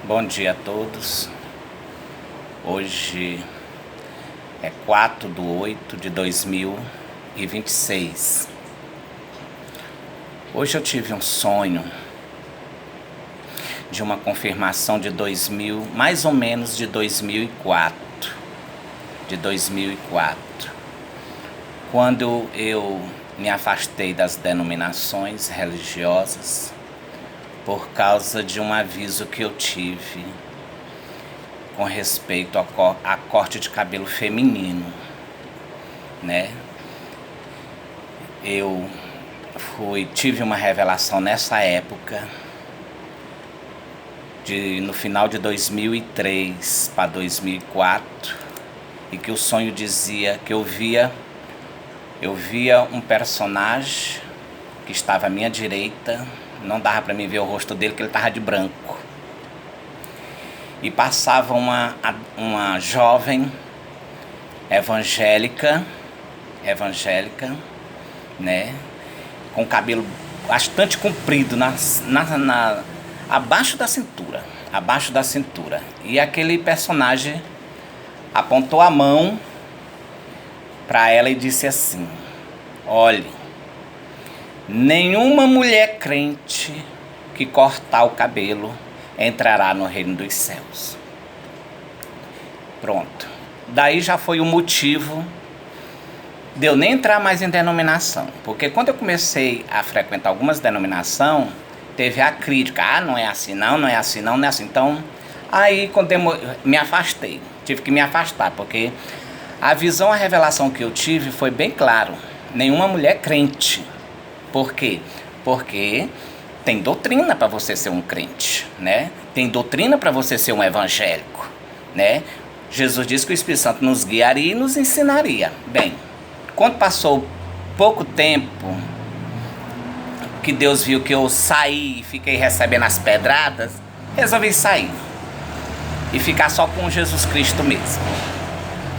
Bom dia a todos. Hoje é 4/8/2026. Hoje eu tive um sonho de uma confirmação de 2000, mais ou menos de 2004. Quando eu me afastei das denominações religiosas por causa de um aviso que eu tive com respeito a corte de cabelo feminino, né? Eu tive uma revelação nessa época, no final de 2003 para 2004, e que o sonho dizia que eu via um personagem que estava à minha direita. Não dava para mim ver o rosto dele, porque ele estava de branco. E passava uma jovem evangélica, né? Com cabelo bastante comprido, abaixo da cintura. E aquele personagem apontou a mão para ela e disse assim: olhe, nenhuma mulher crente que cortar o cabelo entrará no reino dos céus. Pronto. Daí já foi o motivo de eu nem entrar mais em denominação. Porque quando eu comecei a frequentar algumas denominações, teve a crítica: não é assim não, não é assim não, não é assim. Então, aí quando me afastei, tive que me afastar, porque a visão, a revelação que eu tive foi bem claro: nenhuma mulher crente. Por quê? Porque tem doutrina para você ser um crente, né? Tem doutrina para você ser um evangélico, né? Jesus disse que o Espírito Santo nos guiaria e nos ensinaria. Bem, quando passou pouco tempo, que Deus viu que eu saí e fiquei recebendo as pedradas, resolvi sair e ficar só com Jesus Cristo mesmo.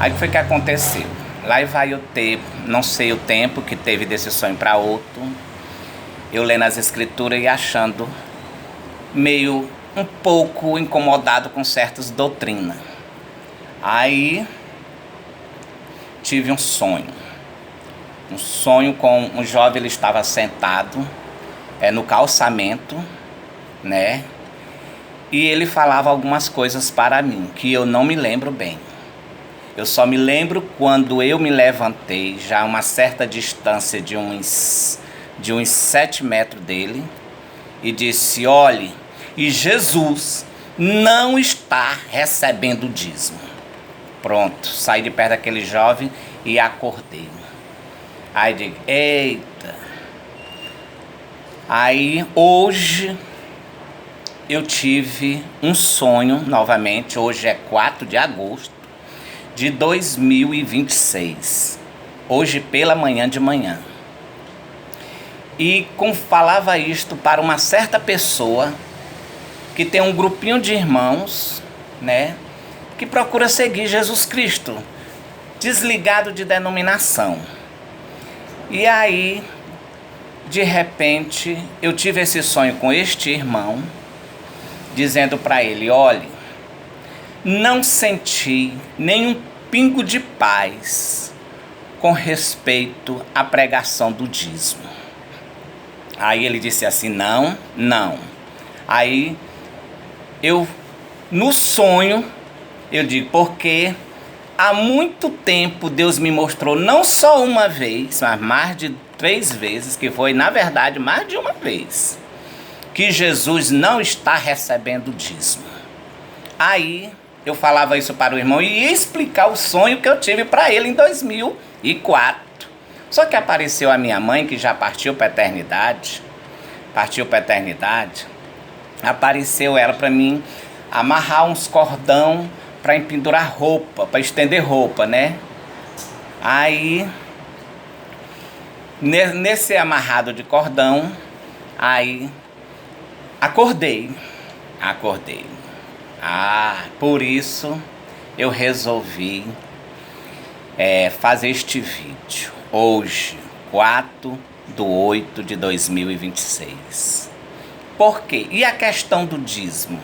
Aí o que foi que aconteceu? Lá vai o tempo, não sei o tempo que teve desse sonho para outro, eu lendo as escrituras e achando meio um pouco incomodado com certas doutrinas. Aí tive um sonho com um jovem. Ele estava sentado no calçamento, né? E ele falava algumas coisas para mim que eu não me lembro bem. Eu só me lembro quando eu me levantei, já a uma certa distância de uns 7 metros dele, e disse: olhe, e Jesus não está recebendo dízimo. Pronto, saí de perto daquele jovem e acordei. Aí digo: eita. Aí hoje eu tive um sonho novamente. Hoje é 4 de agosto de 2026, hoje pela manhã de manhã. E falava isto para uma certa pessoa que tem um grupinho de irmãos, né, que procura seguir Jesus Cristo, desligado de denominação. E aí, de repente, eu tive esse sonho com este irmão, dizendo para ele: olhe, não senti nenhum pingo de paz com respeito à pregação do dízimo. Aí ele disse assim: não. Aí no sonho, eu digo: porque há muito tempo Deus me mostrou, não só uma vez, mas mais de 3 vezes, que foi na verdade mais de uma vez, que Jesus não está recebendo dízimo. Aí eu falava isso para o irmão e ia explicar o sonho que eu tive para ele em 2004. Só que apareceu a minha mãe, que já partiu para a eternidade. Apareceu ela para mim amarrar uns cordão para empendurar roupa, para estender roupa, né? Aí, nesse amarrado de cordão, aí acordei. Por isso eu resolvi fazer este vídeo hoje, 4/8/2026. Por quê? E a questão do dízimo?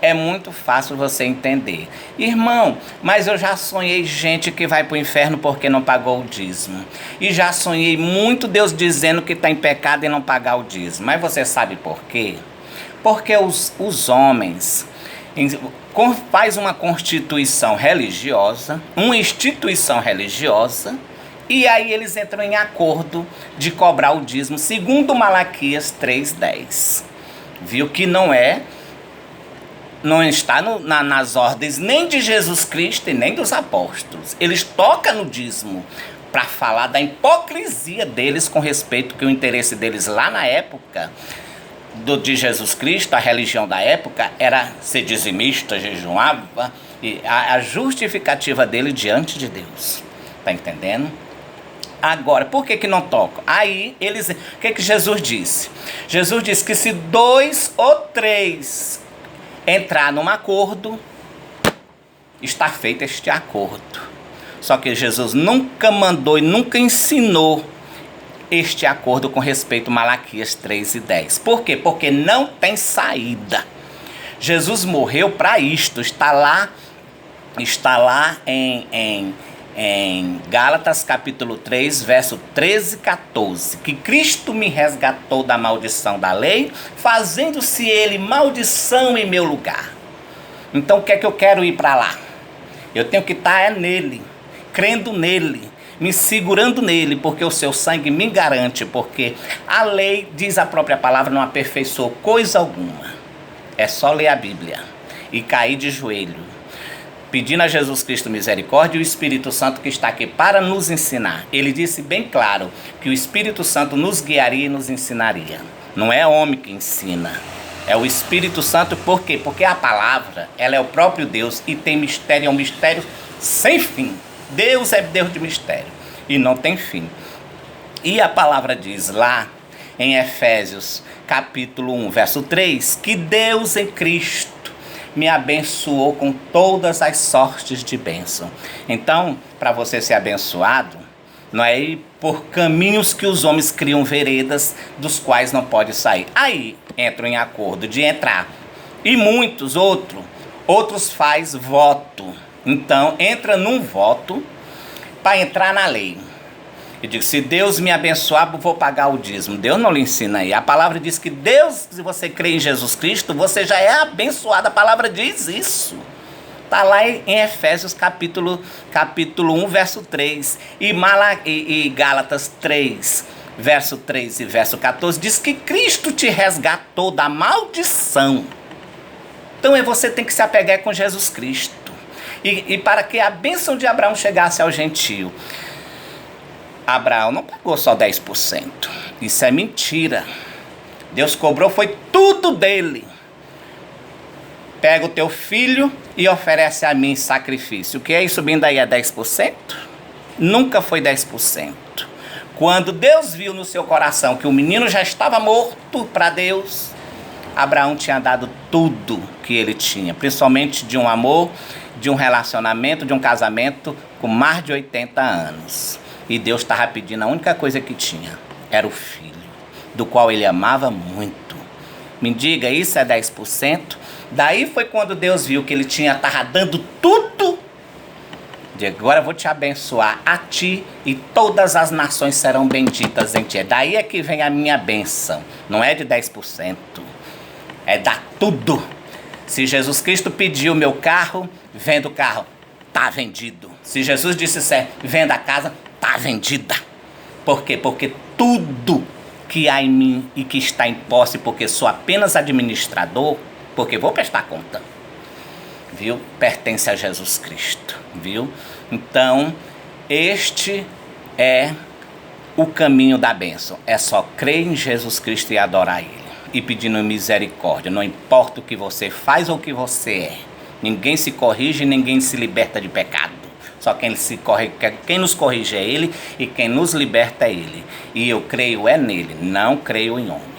é muito fácil você entender. Irmão, mas eu já sonhei gente que vai para o inferno porque não pagou o dízimo. E já sonhei muito Deus dizendo que está em pecado e não pagar o dízimo. Mas você sabe por quê? Porque os homens faz uma constituição religiosa, uma instituição religiosa, e aí eles entram em acordo de cobrar o dízimo, segundo Malaquias 3:10. Viu que não está nas ordens nem de Jesus Cristo e nem dos apóstolos. Eles tocam no dízimo para falar da hipocrisia deles com respeito que o interesse deles lá na época de Jesus Cristo, a religião da época, era ser dizimista, jejuava, e a justificativa dele diante de Deus. Tá entendendo? Agora, por que não tocam? Aí, o que Jesus disse? Jesus disse que se 2 ou 3 entrar num acordo, está feito este acordo. Só que Jesus nunca mandou e nunca ensinou este acordo com respeito a Malaquias 3:10. Por quê? Porque não tem saída. Jesus morreu para isto. Está lá em Gálatas capítulo 3, verso 13 e 14. Que Cristo me resgatou da maldição da lei, fazendo-se ele maldição em meu lugar. Então o que é que eu quero ir para lá? Eu tenho que estar nele, crendo nele, me segurando nele, porque o seu sangue me garante, porque a lei, diz a própria palavra, não aperfeiçoou coisa alguma. É só ler a Bíblia e cair de joelho, pedindo a Jesus Cristo misericórdia e o Espírito Santo que está aqui para nos ensinar. Ele disse bem claro que o Espírito Santo nos guiaria e nos ensinaria. Não é homem que ensina, é o Espírito Santo. Por quê? Porque a palavra, ela é o próprio Deus e tem mistério, é um mistério sem fim. Deus é Deus de mistério e não tem fim. E a palavra diz lá em Efésios capítulo 1, verso 3, que Deus em Cristo me abençoou com todas as sortes de bênção. Então, para você ser abençoado, não é ir por caminhos que os homens criam veredas dos quais não pode sair. Aí entram em acordo de entrar. E muitos outros faz voto. Então, entra num voto para entrar na lei. Eu digo, se Deus me abençoar, eu vou pagar o dízimo. Deus não lhe ensina aí. A palavra diz que Deus, se você crê em Jesus Cristo, você já é abençoado. A palavra diz isso. Está lá em Efésios capítulo 1, verso 3. E Gálatas 3, verso 3 e verso 14, diz que Cristo te resgatou da maldição. Então você tem que se apegar com Jesus Cristo. E para que a bênção de Abraão chegasse ao gentio, Abraão não pagou só 10%. Isso é mentira. Deus cobrou, foi tudo dele. Pega o teu filho e oferece a mim sacrifício. O que é isso? Subindo aí é 10%? Nunca foi 10%. Quando Deus viu no seu coração que o menino já estava morto para Deus, Abraão tinha dado tudo que ele tinha, principalmente de um amor, de um relacionamento, de um casamento com mais de 80 anos. E Deus estava pedindo, a única coisa que tinha era o filho, do qual ele amava muito. Me diga, isso é 10%? Daí foi quando Deus viu que ele estava dando tudo. Digo, agora eu vou te abençoar a ti e todas as nações serão benditas em ti. Daí é que vem a minha bênção. Não é de 10%. É dar tudo. Se Jesus Cristo pediu meu carro, venda o carro. Está vendido. Se Jesus disse, venda a casa, está vendida. Por quê? Porque tudo que há em mim e que está em posse, porque sou apenas administrador, porque vou prestar conta, viu? Pertence a Jesus Cristo, viu? Então, este é o caminho da bênção. É só crer em Jesus Cristo e adorar Ele. E pedindo misericórdia. Não importa o que você faz ou o que você é. Ninguém se corrige, ninguém se liberta de pecado. Só quem nos corrige é Ele e quem nos liberta é Ele. E eu creio nele, não creio em homem.